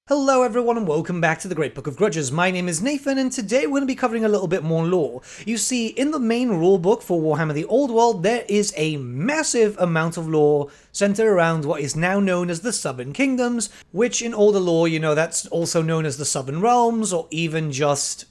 Hello everyone and welcome back to the Great Book of Grudges. My name is Nathan and today we're going to be covering a little bit more lore. You see, in the main rulebook for Warhammer The Old World, there is a massive amount of lore centered around what is now known as the Southern Kingdoms, which in older lore, that's also known as the Southern Realms, or even just,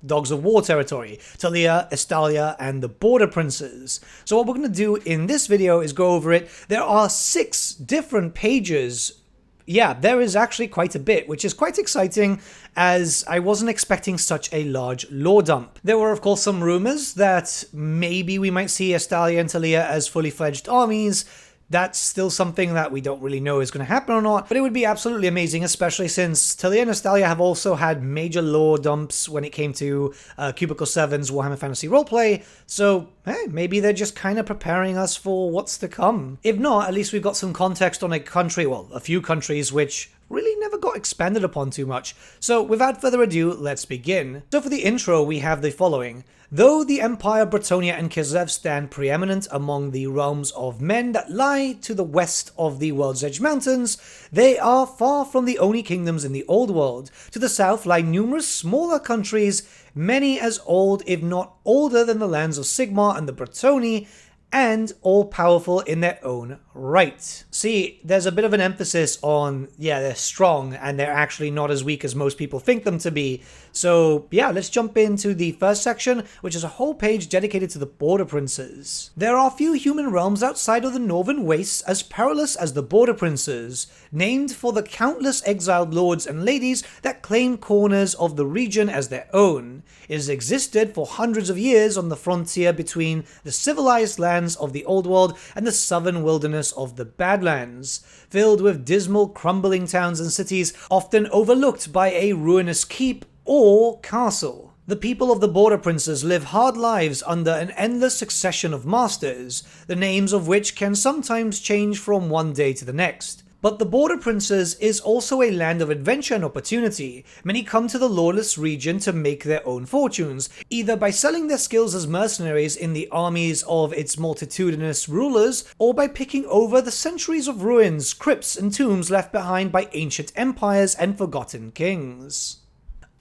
Dogs of War territory, Tilea, Estalia, and the Border Princes. So what we're going to do in this video is go over it. There are 6 different pages. Yeah, there is actually quite a bit, which is quite exciting, as I wasn't expecting such a large lore dump. There were of course some rumors that maybe we might see Estalia and Tilea as fully fledged armies. That's still something that we don't really know is going to happen or not, but it would be absolutely amazing, especially since Tilea and Estalia have also had major lore dumps when it came to Cubicle 7's Warhammer Fantasy Roleplay, so hey, maybe they're just kind of preparing us for what's to come. If not, at least we've got some context on a country, well, a few countries which really never got expanded upon too much. So without further ado, let's begin. So for the intro, we have the following. Though the Empire, Bretonnia, and Kislev stand preeminent among the realms of men that lie to the west of the World's Edge Mountains, they are far from the only kingdoms in the Old World. To the south lie numerous smaller countries, many as old, if not older, than the lands of Sigmar and the Bretonii, and all powerful in their own right. See, there's a bit of an emphasis on, they're strong and they're actually not as weak as most people think them to be. So let's jump into the first section, which is a whole page dedicated to the Border Princes. There are few human realms outside of the northern wastes as perilous as the Border Princes, named for the countless exiled lords and ladies that claim corners of the region as their own. It has existed for hundreds of years on the frontier between the civilized lands of the Old World and the southern wilderness of the Badlands, filled with dismal, crumbling towns and cities, often overlooked by a ruinous keep or castle. The people of the Border Princes live hard lives under an endless succession of masters, the names of which can sometimes change from one day to the next. But the Border Princes is also a land of adventure and opportunity. Many come to the lawless region to make their own fortunes, either by selling their skills as mercenaries in the armies of its multitudinous rulers, or by picking over the centuries of ruins, crypts, and tombs left behind by ancient empires and forgotten kings.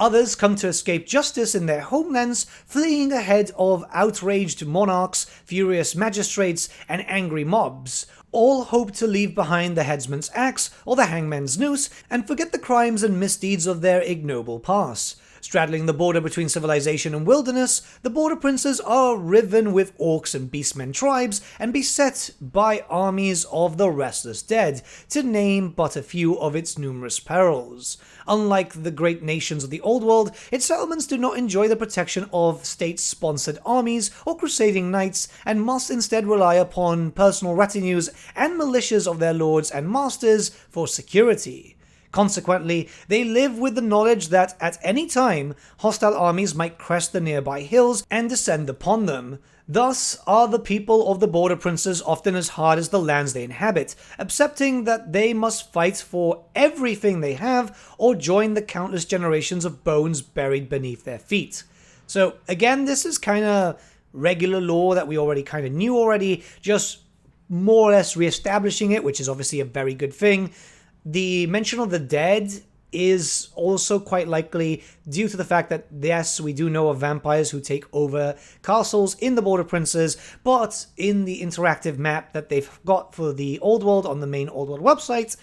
Others come to escape justice in their homelands, fleeing ahead of outraged monarchs, furious magistrates, and angry mobs. All hope to leave behind the headsman's axe or the hangman's noose and forget the crimes and misdeeds of their ignoble past. Straddling the border between civilization and wilderness, the Border Princes are riven with orcs and beastmen tribes and beset by armies of the restless dead, to name but a few of its numerous perils. Unlike the great nations of the Old World, its settlements do not enjoy the protection of state-sponsored armies or crusading knights, and must instead rely upon personal retinues and militias of their lords and masters for security. Consequently, they live with the knowledge that at any time, hostile armies might crest the nearby hills and descend upon them. Thus are the people of the Border Princes often as hard as the lands they inhabit, accepting that they must fight for everything they have or join the countless generations of bones buried beneath their feet. So again, this is kind of regular lore that we already kind of knew already, just more or less re-establishing it, which is obviously a very good thing. The mention of the dead is also quite likely due to the fact that, yes, we do know of vampires who take over castles in the Border Princes, but in the interactive map that they've got for the Old World on the main Old World website,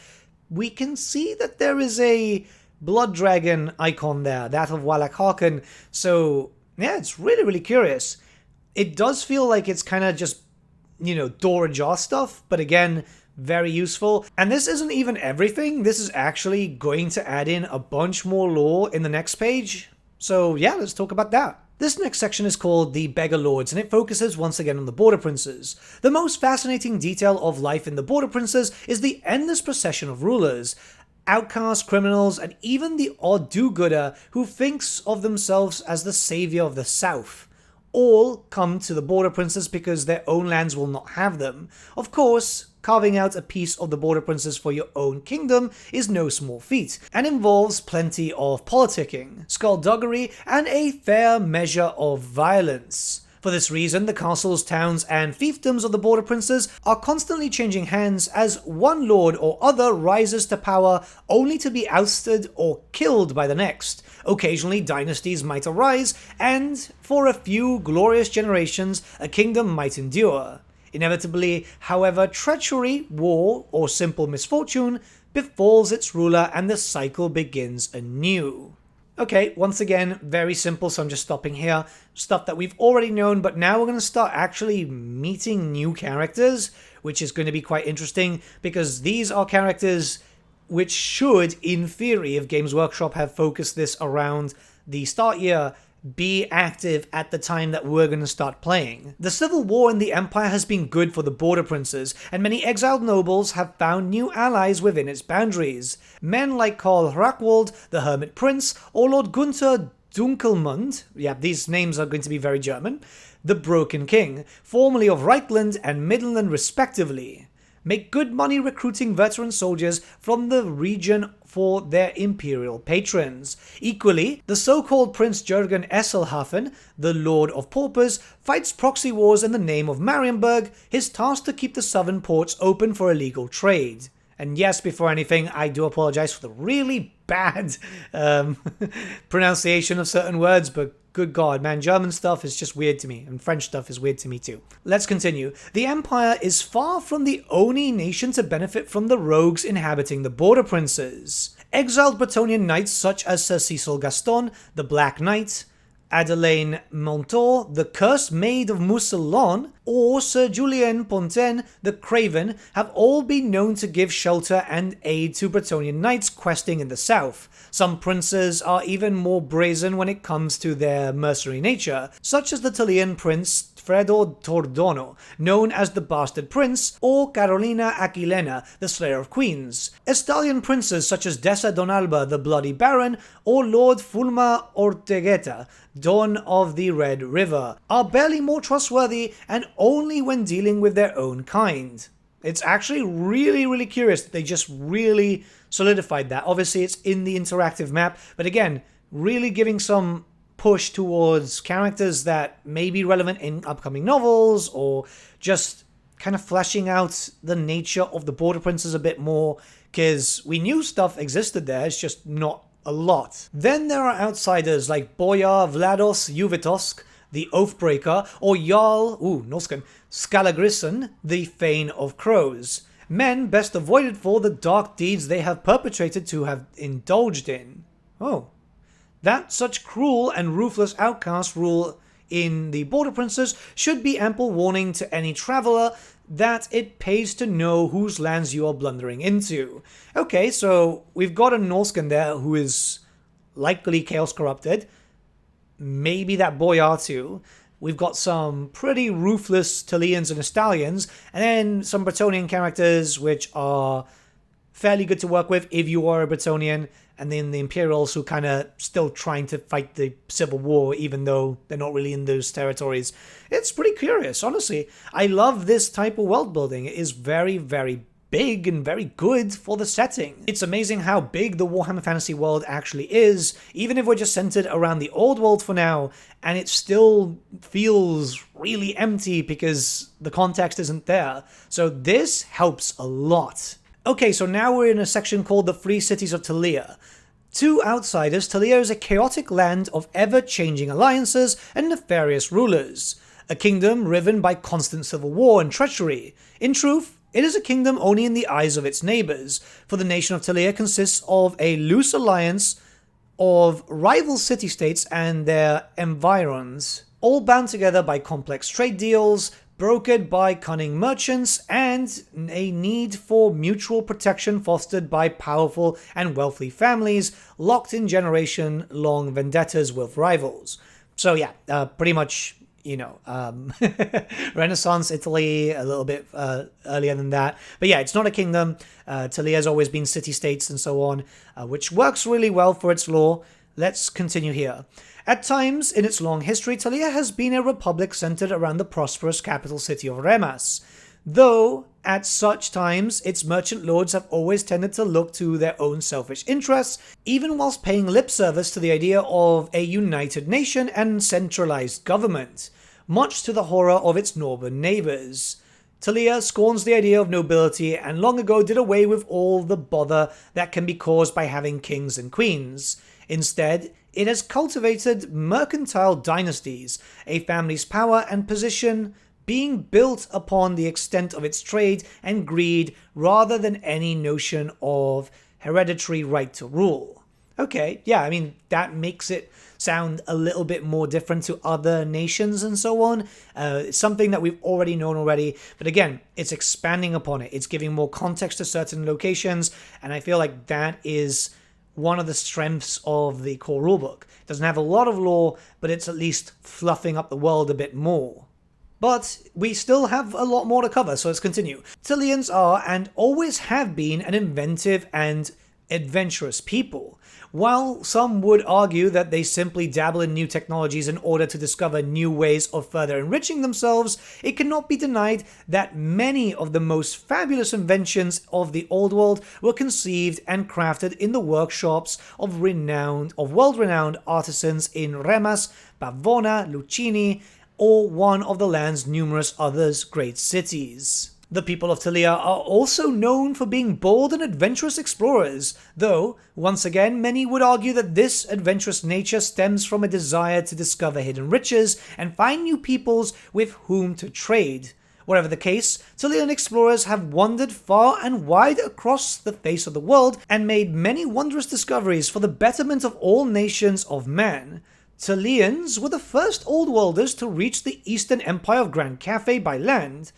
we can see that there is a blood dragon icon there, that of Wallach Harkin. So, it's really, really curious. It does feel like it's kind of just, door ajar stuff, but again, very useful. And this isn't even everything. This is actually going to add in a bunch more lore in the next page. So let's talk about that. This next section is called The Beggar Lords, and it focuses once again on the Border Princes. The most fascinating detail of life in the Border Princes is the endless procession of rulers, outcasts, criminals, and even the odd do-gooder who thinks of themselves as the savior of the South. All come to the Border Princes because their own lands will not have them. Of course, carving out a piece of the Border Princes for your own kingdom is no small feat, and involves plenty of politicking, skullduggery, and a fair measure of violence. For this reason, the castles, towns, and fiefdoms of the border princes are constantly changing hands as one lord or other rises to power only to be ousted or killed by the next. Occasionally, dynasties might arise, and for a few glorious generations, a kingdom might endure. Inevitably, however, treachery, war, or simple misfortune befalls its ruler and the cycle begins anew. Okay, once again, very simple, so I'm just stopping here. Stuff that we've already known, but now we're going to start actually meeting new characters, which is going to be quite interesting, because these are characters which should, in theory, if Games Workshop have focused this around the start year, be active at the time that we're going to start playing. The civil war in the Empire has been good for the border princes, and many exiled nobles have found new allies within its boundaries. Men like Karl Hrakwald, the Hermit Prince, or Lord Gunther Dunkelmund, yeah, these names are going to be very German, the Broken King, formerly of Reichland and Midland respectively, make good money recruiting veteran soldiers from the region for their imperial patrons. Equally, the so-called Prince Jürgen Esselhafen, the Lord of Paupers, fights proxy wars in the name of Marienburg, his task to keep the southern ports open for illegal trade. And yes, before anything, I do apologize for the really bad pronunciation of certain words, but good God, man, German stuff is just weird to me, and French stuff is weird to me too. Let's continue. The Empire is far from the only nation to benefit from the rogues inhabiting the border princes. Exiled Bretonnian knights such as Sir Cecil Gaston, the Black Knight, Adelaine Montor, the Cursed Maid of Mousillon, or Sir Julien Pontaine, the Craven, have all been known to give shelter and aid to Bretonnian knights questing in the south. Some princes are even more brazen when it comes to their mercenary nature, such as the Tilean prince Fredo Tordono, known as the Bastard Prince, or Carolina Aquilena, the Slayer of Queens. Estalian princes such as Dessa Donalba, the Bloody Baron, or Lord Fulma Ortegueta, Dawn of the Red River, are barely more trustworthy and only when dealing with their own kind. It's actually really curious that they just really solidified that. Obviously, it's in the interactive map, but again, really giving some push towards characters that may be relevant in upcoming novels, or just kind of fleshing out the nature of the border princes a bit more, because we knew stuff existed there, it's just not a lot. Then there are outsiders like Boyar Vlados Uvitosk, the Oathbreaker, or Jarl, Norskan, Scalagrisson, the Thane of Crows. Men best avoided for the dark deeds they have perpetrated to have indulged in. That such cruel and ruthless outcasts rule in the border princes should be ample warning to any traveller that it pays to know whose lands you are blundering into. Okay, so we've got a Norskan there who is likely Chaos Corrupted. Maybe that Boyar too. We've got some pretty ruthless Tileans and Estalians, and then some Bretonnian characters which are fairly good to work with if you are a Bretonnian, and then the Imperials who kind of still trying to fight the Civil War even though they're not really in those territories. It's pretty curious, honestly. I love this type of world building. It is very big and very good for the setting. It's amazing how big the Warhammer Fantasy world actually is, even if we're just centered around the old world for now, and it still feels really empty because the context isn't there. So this helps a lot. Okay, so now we're in a section called the Free Cities of Tilea. To outsiders, Tilea is a chaotic land of ever-changing alliances and nefarious rulers. A kingdom riven by constant civil war and treachery. In truth, it is a kingdom only in the eyes of its neighbours, for the nation of Tilea consists of a loose alliance of rival city-states and their environs, all bound together by complex trade deals, brokered by cunning merchants, and a need for mutual protection fostered by powerful and wealthy families locked in generation-long vendettas with rivals. So yeah, pretty much, Renaissance Italy, a little bit earlier than that. But yeah, it's not a kingdom. Tilea has always been city-states and so on, which works really well for its lore. Let's continue here. At times in its long history, Tilea has been a republic centered around the prosperous capital city of Remas, though at such times its merchant lords have always tended to look to their own selfish interests, even whilst paying lip service to the idea of a united nation and centralized government. much to the horror of its northern neighbours. Tilea scorns the idea of nobility and long ago did away with all the bother that can be caused by having kings and queens. Instead, it has cultivated mercantile dynasties, a family's power and position being built upon the extent of its trade and greed rather than any notion of hereditary right to rule. Okay, yeah, I mean, that makes it sound a little bit more different to other nations and so on. It's something that we've already known already, but again, it's expanding upon it. It's giving more context to certain locations, and I feel like that is one of the strengths of the core rulebook. It doesn't have a lot of lore, but it's at least fluffing up the world a bit more. But we still have a lot more to cover, so let's continue. Tileans are and always have been an inventive and adventurous people. While some would argue that they simply dabble in new technologies in order to discover new ways of further enriching themselves, it cannot be denied that many of the most fabulous inventions of the Old World were conceived and crafted in the workshops of world-renowned artisans in Remas, Pavona, Lucini, or one of the land's numerous other great cities. The people of Tilea are also known for being bold and adventurous explorers, though, once again, many would argue that this adventurous nature stems from a desire to discover hidden riches and find new peoples with whom to trade. Whatever the case, Tilean explorers have wandered far and wide across the face of the world and made many wondrous discoveries for the betterment of all nations of man. Tileans were the first Old Worlders to reach the Eastern Empire of Grand Cathay by land,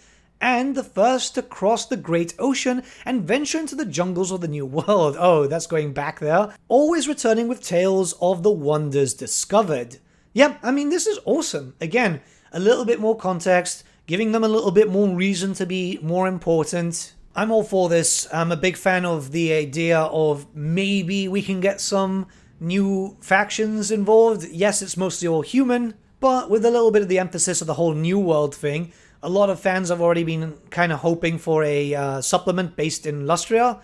and the first to cross the Great Ocean and venture into the jungles of the New World. Oh, that's going back there. Always returning with tales of the wonders discovered. Yeah, I mean, this is awesome. Again, a little bit more context, giving them a little bit more reason to be more important. I'm all for this. I'm a big fan of the idea of maybe we can get some new factions involved. Yes, it's mostly all human, but with a little bit of the emphasis of the whole New World thing. A lot of fans have already been kind of hoping for a supplement based in Lustria.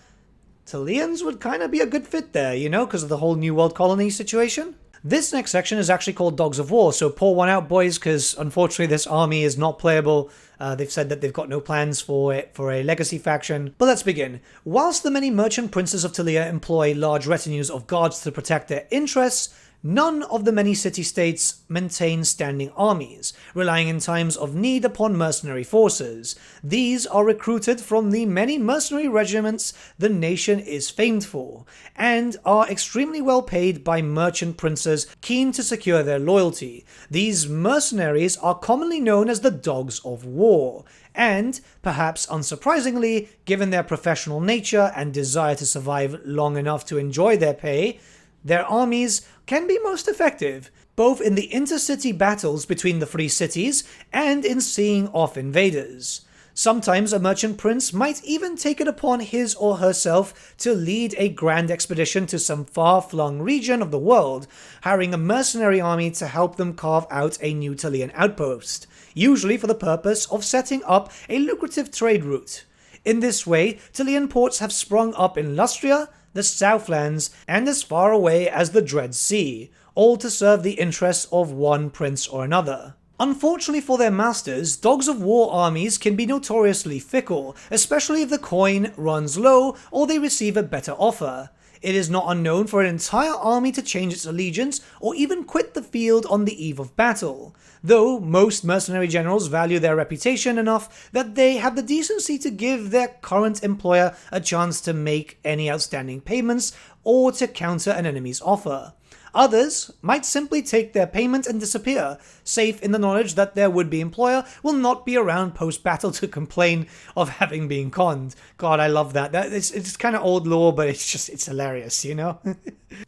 Tileans would kind of be a good fit there, you know, because of the whole New World colony situation. This next section is actually called Dogs of War, so pour one out, boys, because unfortunately this army is not playable. They've said that they've got no plans for it for a legacy faction. But let's begin. Whilst the many merchant princes of Tilea employ large retinues of guards to protect their interests, none of the many city-states maintain standing armies, relying in times of need upon mercenary forces. These are recruited from the many mercenary regiments the nation is famed for, and are extremely well paid by merchant princes keen to secure their loyalty. These mercenaries are commonly known as the Dogs of War, and, perhaps unsurprisingly, given their professional nature and desire to survive long enough to enjoy their pay, their armies can be most effective, both in the intercity battles between the free cities and in seeing off invaders. Sometimes a merchant prince might even take it upon his or herself to lead a grand expedition to some far-flung region of the world, hiring a mercenary army to help them carve out a new Tilean outpost, usually for the purpose of setting up a lucrative trade route. In this way, Tilean ports have sprung up in Lustria, the Southlands, and as far away as the Dread Sea, all to serve the interests of one prince or another. Unfortunately for their masters, Dogs of War armies can be notoriously fickle, especially if the coin runs low or they receive a better offer. It is not unknown for an entire army to change its allegiance or even quit the field on the eve of battle, though most mercenary generals value their reputation enough that they have the decency to give their current employer a chance to make any outstanding payments or to counter an enemy's offer. Others might simply take their payment and disappear, safe in the knowledge that their would-be employer will not be around post-battle to complain of having been conned. God, I love that. It's kind of old lore, but it's hilarious, you know?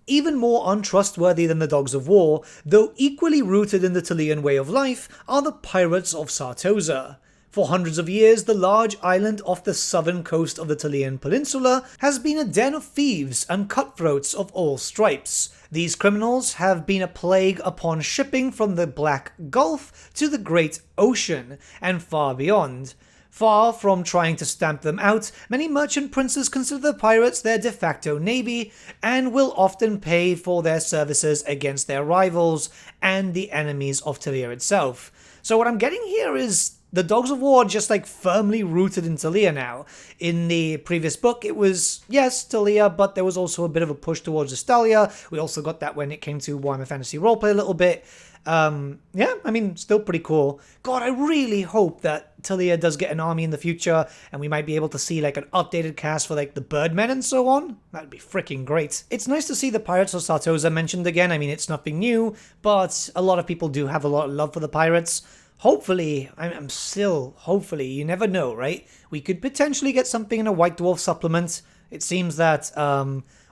Even more untrustworthy than the Dogs of War, though equally rooted in the Tilean way of life, are the Pirates of Sartosa. For hundreds of years, the large island off the southern coast of the Tilean Peninsula has been a den of thieves and cutthroats of all stripes. These criminals have been a plague upon shipping from the Black Gulf to the Great Ocean and far beyond. Far from trying to stamp them out, many merchant princes consider the pirates their de facto navy and will often pay for their services against their rivals and the enemies of Tilea itself. So what I'm getting here is the Dogs of War just like firmly rooted in Tilea now. In the previous book, it was, yes, Tilea, but there was also a bit of a push towards Estalia. We also got that when it came to Warhammer Fantasy Roleplay a little bit. Yeah, I mean, still pretty cool. God, I really hope that Tilea does get an army in the future, and we might be able to see like an updated cast for like the Birdmen and so on. That'd be freaking great. It's nice to see the Pirates of Sartosa mentioned again. I mean, it's nothing new, but a lot of people do have a lot of love for the pirates. Hopefully, hopefully, you never know, right? We could potentially get something in a White Dwarf supplement. It seems that,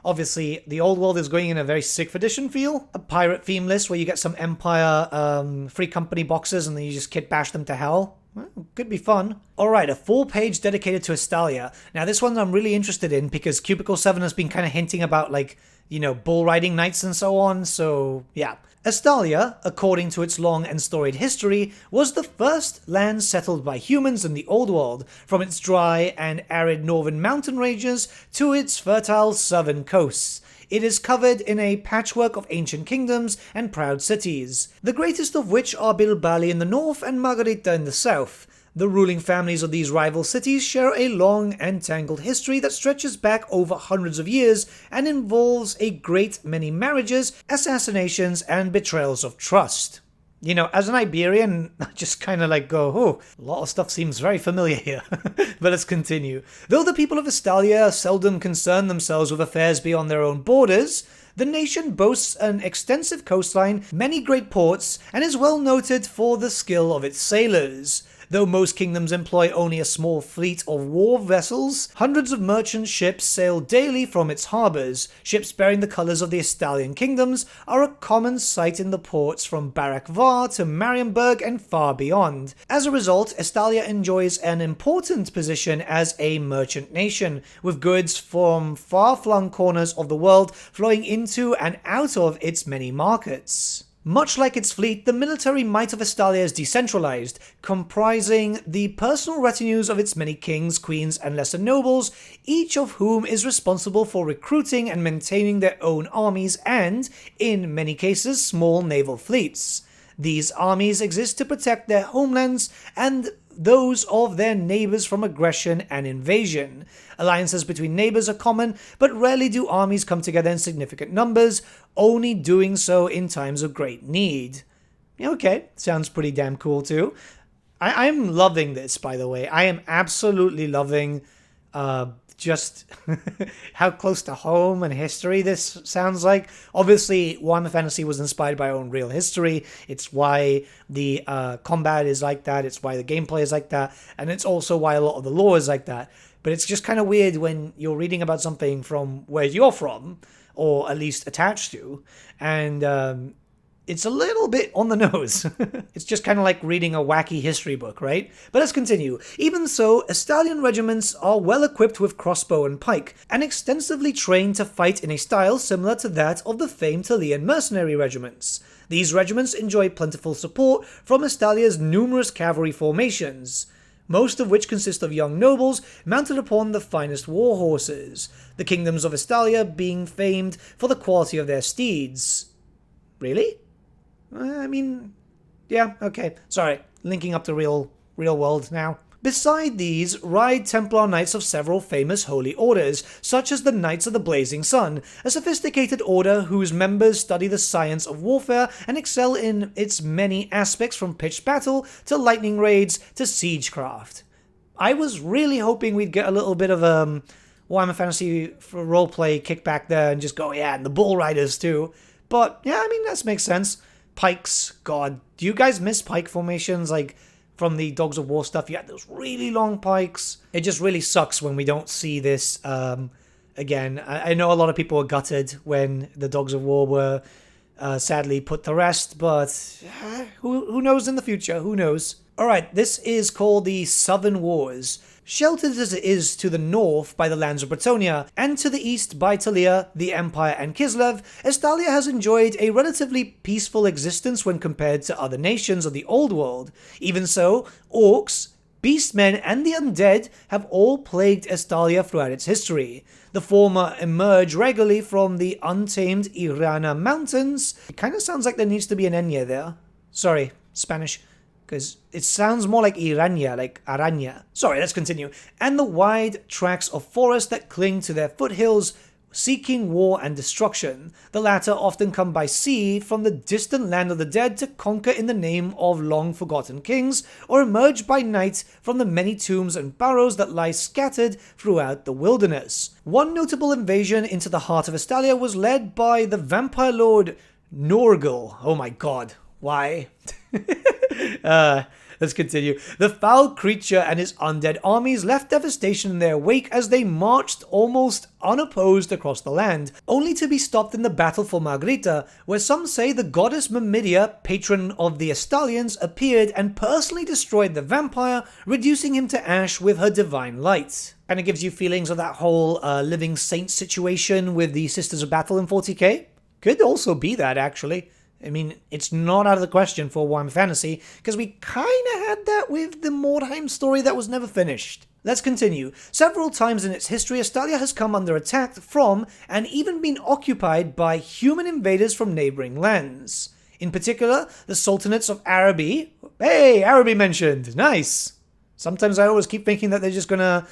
obviously, the Old World is going in a very 6th edition feel. A pirate theme list where you get some Empire Free Company boxes and then you just kit bash them to hell. Well, could be fun. Alright, a full page dedicated to Estalia. Now, this one I'm really interested in because Cubicle 7 has been kind of hinting about, like, you know, bull riding knights and so on, so yeah. Estalia, according to its long and storied history, was the first land settled by humans in the Old World, from its dry and arid northern mountain ranges to its fertile southern coasts. It is covered in a patchwork of ancient kingdoms and proud cities, the greatest of which are Bilbali in the north and Margarita in the south. The ruling families of these rival cities share a long and tangled history that stretches back over hundreds of years and involves a great many marriages, assassinations, and betrayals of trust. You know, as an Iberian, I just kind of like go, oh, a lot of stuff seems very familiar here. But let's continue. Though the people of Estalia seldom concern themselves with affairs beyond their own borders, the nation boasts an extensive coastline, many great ports, and is well noted for the skill of its sailors. Though most kingdoms employ only a small fleet of war vessels, hundreds of merchant ships sail daily from its harbours. Ships bearing the colours of the Estalian kingdoms are a common sight in the ports from Barak Var to Marienburg and far beyond. As a result, Estalia enjoys an important position as a merchant nation, with goods from far-flung corners of the world flowing into and out of its many markets. Much like its fleet, the military might of Estalia is decentralized, comprising the personal retinues of its many kings, queens, and lesser nobles, each of whom is responsible for recruiting and maintaining their own armies and, in many cases, small naval fleets. These armies exist to protect their homelands and those of their neighbours from aggression and invasion. Alliances between neighbours are common, but rarely do armies come together in significant numbers, only doing so in times of great need. Okay, sounds pretty damn cool too. I'm loving this, by the way. I am absolutely loving just how close to home and history this sounds like. Obviously, Warhammer Fantasy was inspired by our own real history. It's why the combat is like that. It's why the gameplay is like that. And it's also why a lot of the lore is like that. But it's just kind of weird when you're reading about something from where you're from, or at least attached to, and it's a little bit on the nose. It's just kind of like reading a wacky history book, right? But let's continue. Even so, Estalian regiments are well equipped with crossbow and pike, and extensively trained to fight in a style similar to that of the famed Tilean mercenary regiments. These regiments enjoy plentiful support from Estalia's numerous cavalry formations, most of which consist of young nobles mounted upon the finest war horses, the kingdoms of Estalia being famed for the quality of their steeds. Really? I mean, yeah, okay, sorry, linking up to real world now. Beside these, ride Templar Knights of several famous holy orders, such as the Knights of the Blazing Sun, a sophisticated order whose members study the science of warfare and excel in its many aspects from pitched battle to lightning raids to siegecraft. I was really hoping we'd get a little bit of Warhammer Fantasy roleplay kickback there and just go, yeah, and the Bull Riders too. But, yeah, I mean, that makes sense. Pikes, God, do you guys miss pike formations? Like, from the Dogs of War stuff, you had those really long pikes. It just really sucks when we don't see this again. I know a lot of people were gutted when the Dogs of War were sadly put to rest, but who knows in the future? Who knows? Alright, this is called the Southern Wars. Sheltered as it is to the north by the lands of Bretonnia, and to the east by Tilea, the Empire, and Kislev, Estalia has enjoyed a relatively peaceful existence when compared to other nations of the Old World. Even so, orcs, Beastmen and the undead have all plagued Estalia throughout its history. The former emerge regularly from the untamed Irana Mountains. It kind of sounds like there needs to be an Enya there. Sorry, Spanish. Because it sounds more like Irania, like Araña. Sorry, let's continue. And the wide tracts of forest that cling to their foothills, seeking war and destruction. The latter often come by sea from the distant land of the dead to conquer in the name of long-forgotten kings, or emerge by night from the many tombs and barrows that lie scattered throughout the wilderness. One notable invasion into the heart of Estalia was led by the vampire lord Norgal. Oh my god, why? Let's continue. The foul creature and his undead armies left devastation in their wake as they marched almost unopposed across the land, only to be stopped in the battle for Margarita, where some say the goddess Myrmidia, patron of the Estalians, appeared and personally destroyed the vampire, reducing him to ash with her divine light. Kind of gives you feelings of that whole living saint situation with the Sisters of Battle in 40k. Could also be that, actually. I mean, it's not out of the question for Warhammer Fantasy, because we kind of had that with the Mordheim story that was never finished. Let's continue. Several times in its history, Estalia has come under attack from, and even been occupied by, human invaders from neighboring lands. In particular, the Sultanates of ARABY. Hey, ARABY mentioned! Nice! Sometimes I always keep thinking that they're just gonna,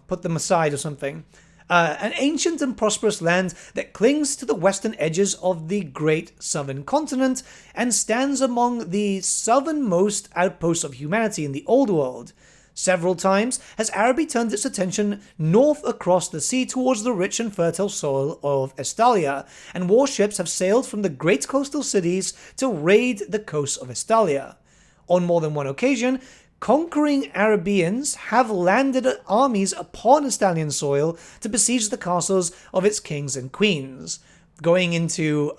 put them aside or something. An ancient and prosperous land that clings to the western edges of the great southern continent and stands among the southernmost outposts of humanity in the Old World. Several times has ARABY turned its attention north across the sea towards the rich and fertile soil of Estalia, and warships have sailed from the great coastal cities to raid the coast of Estalia. On more than one occasion, conquering Arabians have landed armies upon Estalian soil to besiege the castles of its kings and queens. Going into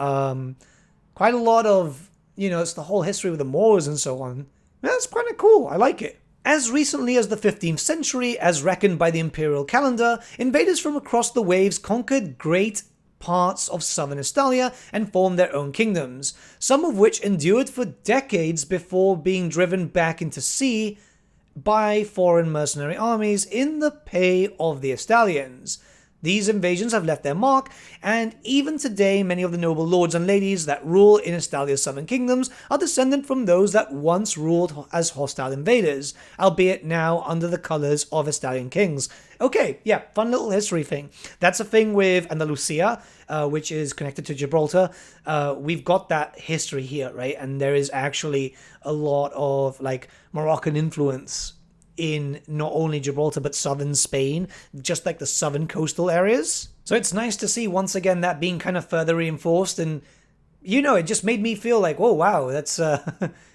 quite a lot of, it's the whole history with the Moors and so on. That's kind of cool. I like it. As recently as the 15th century, as reckoned by the imperial calendar, invaders from across the waves conquered great parts of southern Estalia and formed their own kingdoms, some of which endured for decades before being driven back into sea by foreign mercenary armies in the pay of the Estalians. These invasions have left their mark, and even today many of the noble lords and ladies that rule in Estalia's southern kingdoms are descended from those that once ruled as hostile invaders, albeit now under the colours of Estalian kings. Okay, yeah, fun little history thing. That's a thing with Andalusia, which is connected to Gibraltar. We've got that history here, right? And there is actually a lot of Moroccan influence in not only Gibraltar but southern Spain, just like the southern coastal areas. So it's nice to see once again that being kind of further reinforced, and it just made me feel like, oh wow, that's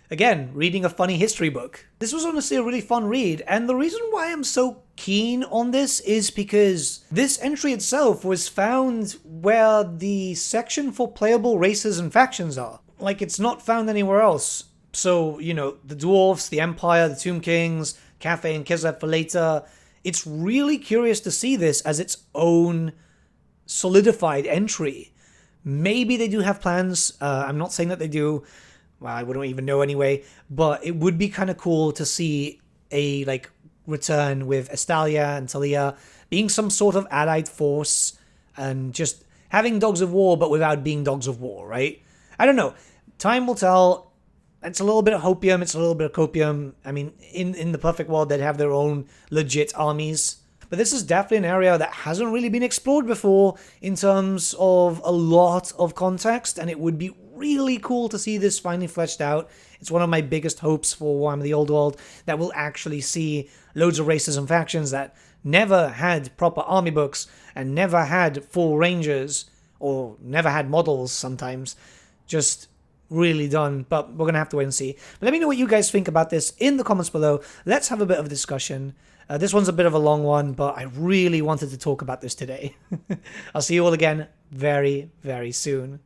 again reading a funny history book. This was honestly a really fun read, and the reason why I'm so keen on this is because this entry itself was found where the section for playable races and factions are. It's not found anywhere else. So, the dwarfs, the Empire, the Tomb Kings, Cathay and Kislev for later. It's really curious to see this as its own solidified entry. Maybe they do have plans. I'm not saying that they do. Well, I wouldn't even know anyway. But it would be kind of cool to see a return with Estalia and Tilea being some sort of allied force and just having dogs of war, but without being dogs of war, right? I don't know. Time will tell. It's a little bit of hopium, it's a little bit of copium. I mean, in the perfect world, they'd have their own legit armies. But this is definitely an area that hasn't really been explored before in terms of a lot of context, and it would be really cool to see this finally fleshed out. It's one of my biggest hopes for Warhammer The Old World, that we'll actually see loads of races and factions that never had proper army books, and never had full rangers, or never had models sometimes, just really done, but we're gonna have to wait and see. But let me know what you guys think about this in the comments below. Let's have a bit of a discussion. This one's a bit of a long one, but I really wanted to talk about this today. I'll see you all again very, very soon.